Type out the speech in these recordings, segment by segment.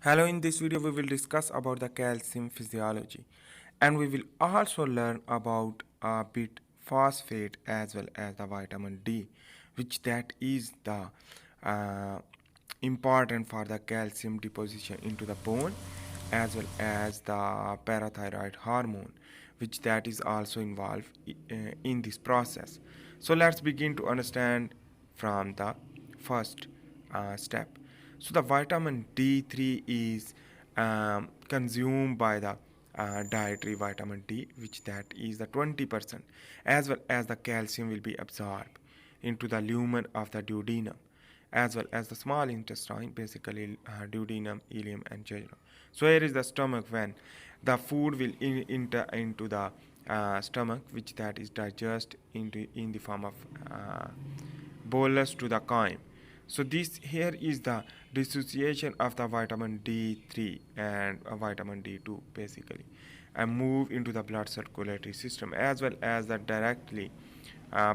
Hello, in this video we will discuss about the calcium physiology and we will also learn about a bit phosphate as well as the vitamin D, which that is the uh, important for the calcium deposition into the bone, as well as the parathyroid hormone, which that is also involved in this process. So let's begin to understand from the first step. So the vitamin D3 is consumed by the dietary vitamin D, which that is the 20%, as well as the calcium will be absorbed into the lumen of the duodenum, as well as the small intestine, basically duodenum, ileum, and jejunum. So here is the stomach when the food will enter into the stomach, which that is digest into in the form of bolus to the chyme. So this here is the dissociation of the vitamin D3 and vitamin D2 basically, and move into the blood circulatory system, as well as the directly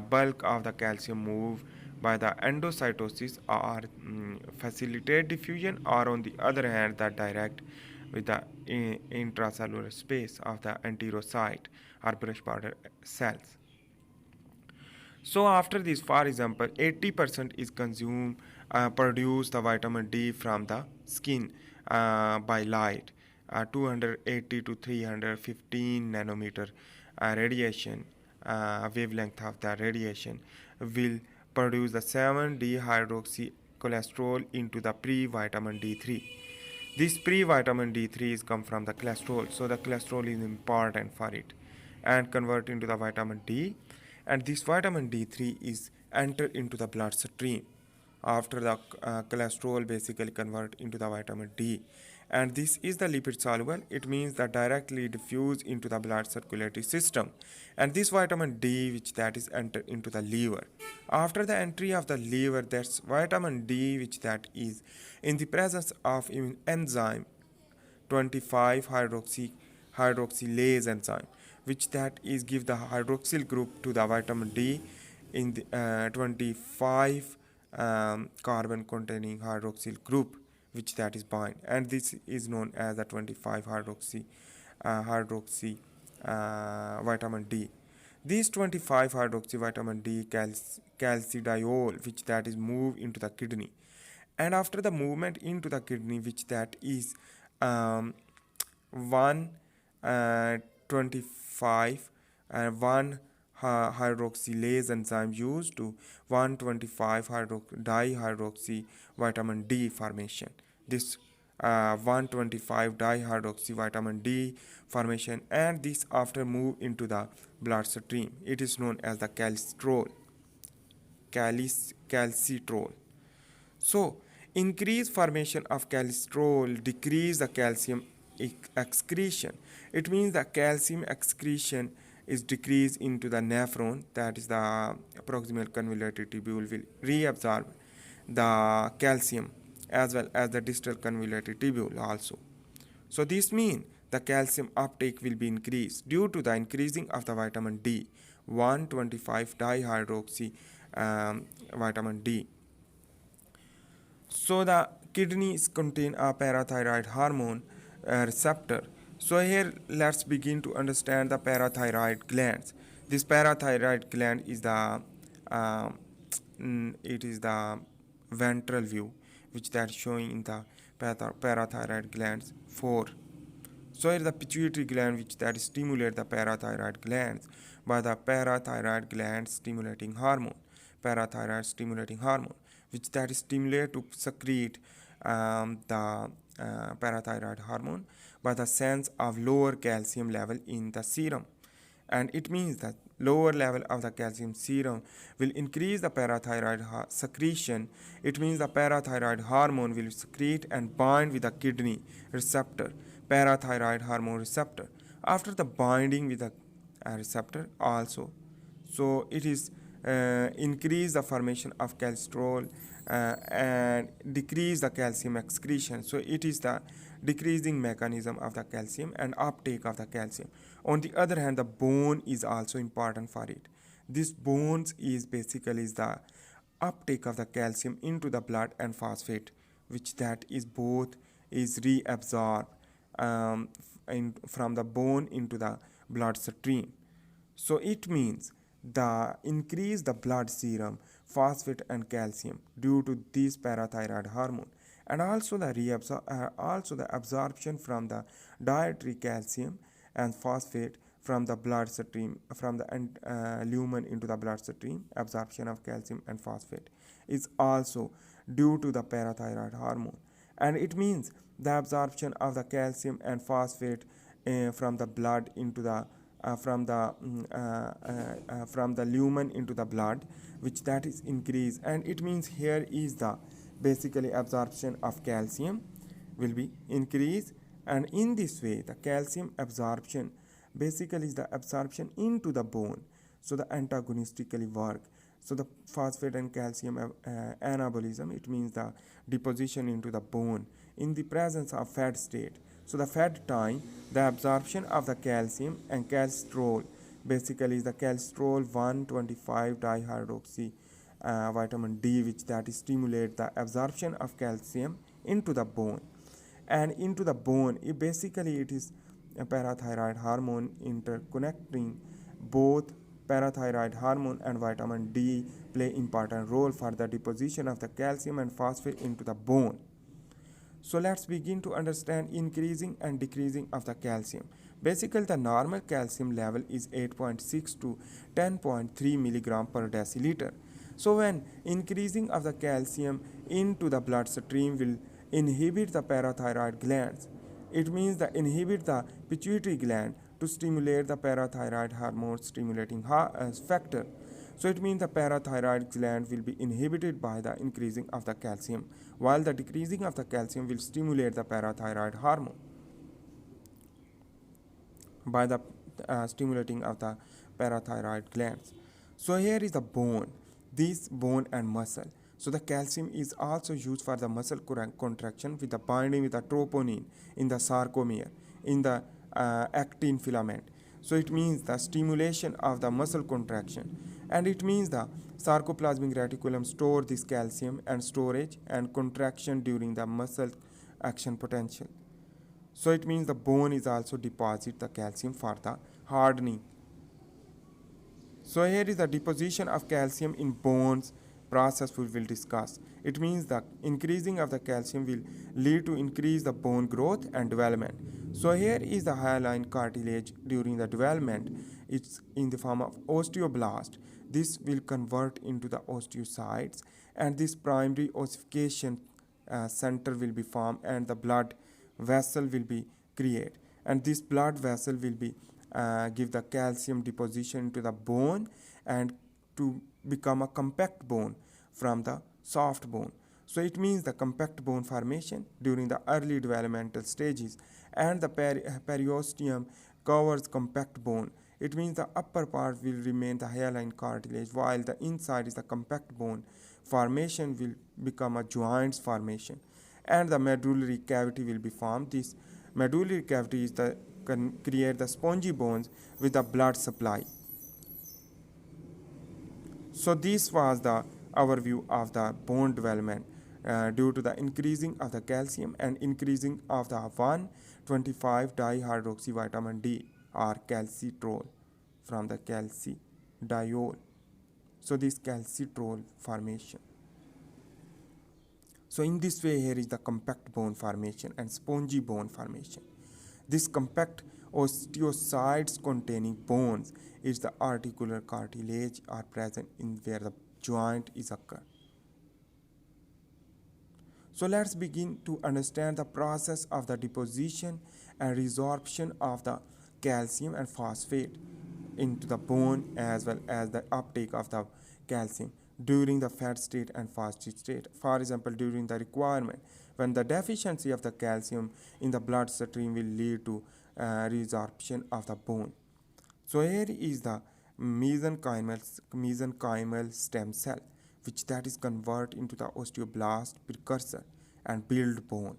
bulk of the calcium move by the endocytosis or facilitate diffusion, or on the other hand the direct with the intracellular space of the enterocyte or brush border cells. So after this, for example, 80% is consumed, produce the vitamin D from the skin by light, 280 to 315 nanometer radiation, wavelength of the radiation will produce the 7-dehydroxy cholesterol into the pre-vitamin D3. This pre-vitamin D3 is come from the cholesterol, so the cholesterol is important for it and convert into the vitamin D, and this vitamin D3 is enter into the bloodstream after the cholesterol basically convert into the vitamin D, and this is the lipid soluble. It means that directly diffuse into the blood circulatory system, and this vitamin D which that is enter into the liver. After the entry of the liver, that's vitamin D which that is in the presence of enzyme 25 hydroxylase enzyme, which that is give the hydroxyl group to the vitamin D in the 25 carbon containing hydroxyl group, which that is bind, and this is known as the 25 hydroxy vitamin D. These 25 hydroxy vitamin D calcidiol, which that is move into the kidney, and after the movement into the kidney, which that is um, 1 25 and 1 hydroxylase enzyme used to 125 dihydroxy vitamin D formation. This 125 dihydroxy vitamin D formation, and this after move into the bloodstream, it is known as the calcitrol. So, increased formation of cholesterol decrease the calcium excretion. It means the calcium excretion is decreased into the nephron, that is the proximal convoluted tubule will reabsorb the calcium, as well as the distal convoluted tubule also. So this means the calcium uptake will be increased due to the increasing of the vitamin D, 125 dihydroxy vitamin D. So the kidneys contain a parathyroid hormone receptor. So here let's begin to understand the parathyroid glands. This parathyroid gland is the it is the ventral view, which that showing in the parathyroid glands 4. So here the pituitary gland, which that stimulate the parathyroid glands by the parathyroid gland stimulating hormone, parathyroid stimulating hormone, which that stimulate to secrete the parathyroid hormone by the sense of lower calcium level in the serum, and it means that lower level of the calcium serum will increase the parathyroid secretion. It means the parathyroid hormone will secrete and bind with the kidney receptor, parathyroid hormone receptor. After the binding with the receptor also, so it is increase the formation of cholesterol and decrease the calcium excretion. So it is the decreasing mechanism of the calcium and uptake of the calcium. On the other hand, the bone is also important for it. This bones is basically is the uptake of the calcium into the blood and phosphate, which that is both is reabsorbed from the bone into the bloodstream. So it means the increase the blood serum, phosphate and calcium due to this parathyroid hormone, and also the absorption from the dietary calcium and phosphate from the bloodstream, from the lumen into the bloodstream. Absorption of calcium and phosphate is also due to the parathyroid hormone, and it means the absorption of the calcium and phosphate from the blood into the from the lumen into the blood, which that is increased, and it means here is the basically absorption of calcium will be increased, and in this way the calcium absorption basically is the absorption into the bone, so the antagonistically work. So the phosphate and calcium anabolism, it means the deposition into the bone in the presence of fat state. So the fat time, the absorption of the calcium and cholesterol basically is the cholesterol 125 dihydroxy vitamin D, which that is stimulate the absorption of calcium into the bone, and into the bone it is a parathyroid hormone interconnecting. Both parathyroid hormone and vitamin D play important role for the deposition of the calcium and phosphate into the bone. So let's begin to understand increasing and decreasing of the calcium. Basically, the normal calcium level is 8.6 to 10.3 milligram per deciliter. So when increasing of the calcium into the bloodstream will inhibit the parathyroid glands. It means the inhibit the pituitary gland to stimulate the parathyroid hormone stimulating factor. So it means the parathyroid gland will be inhibited by the increasing of the calcium, while the decreasing of the calcium will stimulate the parathyroid hormone by the stimulating of the parathyroid glands. So here is the bone, this bone and muscle. So the calcium is also used for the muscle contraction with the binding with the troponin in the sarcomere, in the actin filament. So it means the stimulation of the muscle contraction, and it means the sarcoplasmic reticulum store this calcium and storage and contraction during the muscle action potential. So it means the bone is also deposit the calcium for the hardening. So here is the deposition of calcium in bones process we will discuss. It means the increasing of the calcium will lead to increase the bone growth and development. So here is the hyaline cartilage during the development. It's in the form of osteoblast. This will convert into the osteocytes, and this primary ossification center will be formed, and the blood vessel will be created, and this blood vessel will be give the calcium deposition to the bone and to become a compact bone from the soft bone. So it means the compact bone formation during the early developmental stages, and the periosteum covers compact bone. It means the upper part will remain the hyaline cartilage, while the inside is the compact bone. Formation will become a joints formation, and the medullary cavity will be formed. This medullary cavity is the can create the spongy bones with the blood supply. So this was the overview of the bone development due to the increasing of the calcium and increasing of the 125 dihydroxy vitamin D or calcitrol from the calcidiol. So this calcitrol formation. So in this way, here is the compact bone formation and spongy bone formation. This compact osteocytes containing bones is the articular cartilage are present in where the joint is occur. So let's begin to understand the process of the deposition and resorption of the calcium and phosphate into the bone, as well as the uptake of the calcium during the fat state and fasted state. For example, during the requirement, when the deficiency of the calcium in the bloodstream will lead to resorption of the bone. So here is the mesenchymal stem cell, which that is convert into the osteoblast precursor and build bone.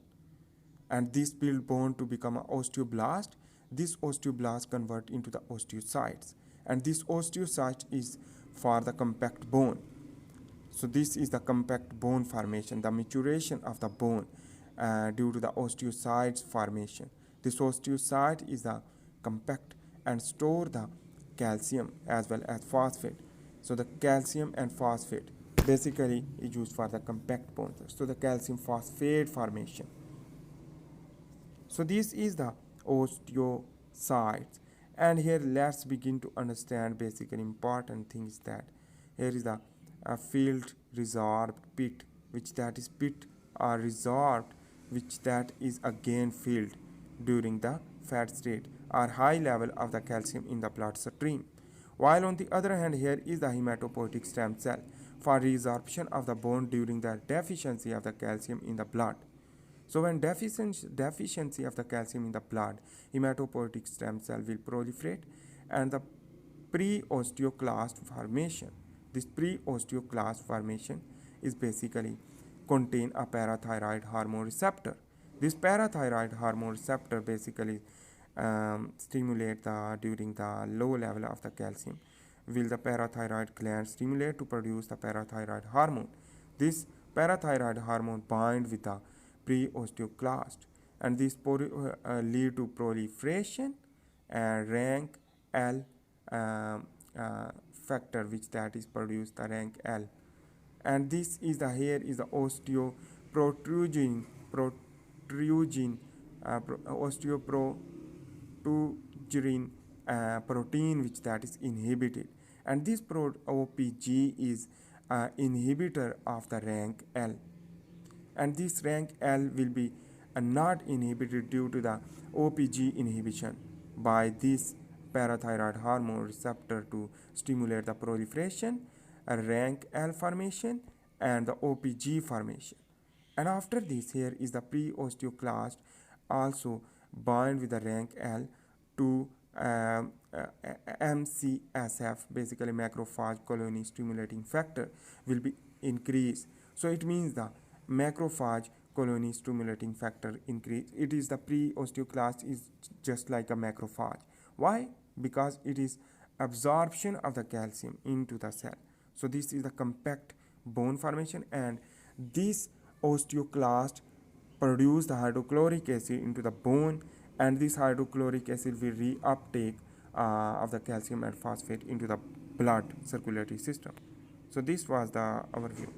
And this build bone to become an osteoblast. This osteoblast convert into the osteocytes, and this osteocyte is for the compact bone. So this is the compact bone formation, the maturation of the bone. due to the osteocytes formation. This osteocyte is the compact and store the calcium as well as phosphate. So the calcium and phosphate basically is used for the compact bones. So the calcium phosphate formation. So this is the osteocytes, and here let's begin to understand basically important things that here is the field resorbed pit, which that is pit or resorbed, which that is again filled during the fat state or high level of the calcium in the bloodstream. While on the other hand, here is the hematopoietic stem cell for resorption of the bone during the deficiency of the calcium in the blood. So when deficiency of the calcium in the blood, hematopoietic stem cell will proliferate and the pre-osteoclast formation. This pre-osteoclast formation is basically contain a parathyroid hormone receptor. This parathyroid hormone receptor basically stimulate the during the low level of the calcium. Will the parathyroid gland stimulate to produce the parathyroid hormone? This parathyroid hormone bind with the pre-osteoclast, and this lead to proliferation and rank L factor, which that is produce the rank L. And this is the here is the osteoprotrusion osteoprotrugerin protein, which that is inhibited, and this OPG is inhibitor of the rank L, and this rank L will be not inhibited due to the OPG inhibition by this parathyroid hormone receptor to stimulate the proliferation, rank L formation, and the OPG formation. And after this, here is the pre-osteoclast also bind with the rank L to MCSF, basically macrophage colony stimulating factor, will be increased. So it means the macrophage colony stimulating factor increase. It is the pre-osteoclast is just like a macrophage. Why? Because it is absorption of the calcium into the cell. So this is the compact bone formation, and this osteoclast produce the hydrochloric acid into the bone, and this hydrochloric acid will reuptake of the calcium and phosphate into the blood circulatory system. So this was the overview.